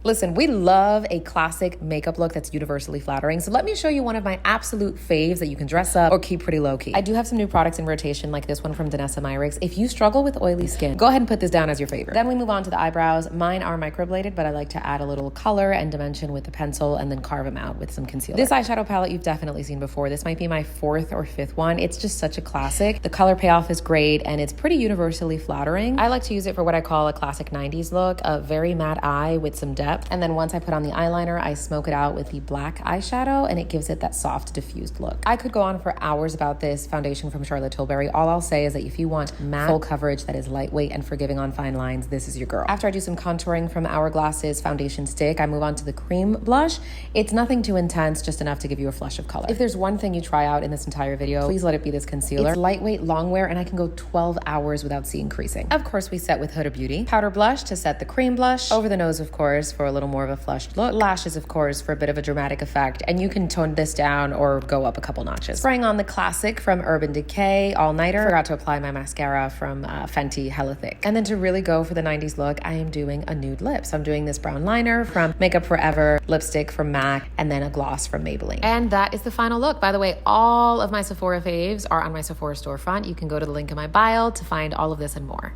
Listen, we love a classic makeup look that's universally flattering, so let me show you one of my absolute faves that you can dress up or keep pretty low-key. I do have some new products in rotation, like this one from Danessa Myricks. If you struggle with oily skin, go ahead and put this down as your favorite. Then we move on to the eyebrows. Mine are microbladed, but I like to add a little color and dimension with the pencil and then carve them out with some concealer. This eyeshadow palette you've definitely seen before. This might be my fourth or fifth one. It's just such a classic. The color payoff is great, and it's pretty universally flattering. I like to use it for what I call a classic 90s look, a very matte eye with some depth. And then once I put on the eyeliner, I smoke it out with the black eyeshadow, and it gives it that soft, diffused look. I could go on for hours about this foundation from Charlotte Tilbury. All I'll say is that if you want matte, full coverage that is lightweight and forgiving on fine lines, this is your girl. After I do some contouring from Hourglass's foundation stick, I move on to the cream blush. It's nothing too intense, just enough to give you a flush of color. If there's one thing you try out in this entire video, please let it be this concealer. It's lightweight, long wear, and I can go 12 hours without seeing creasing. Of course, we set with Huda Beauty. Powder blush to set the cream blush. Over the nose, of course, for a little more of a flushed look. Lashes, of course, for a bit of a dramatic effect, and you can tone this down or go up a couple notches. Spraying on the classic from Urban Decay All Nighter. Forgot to apply my mascara from Fenty Hella Thick. And then to really go for the 90s look, I am doing a nude lip. So I'm doing this brown liner from Makeup Forever, lipstick from MAC, and then a gloss from Maybelline. And that is the final look. By the way, all of my Sephora faves are on my Sephora storefront. You can go to the link in my bio to find all of this and more.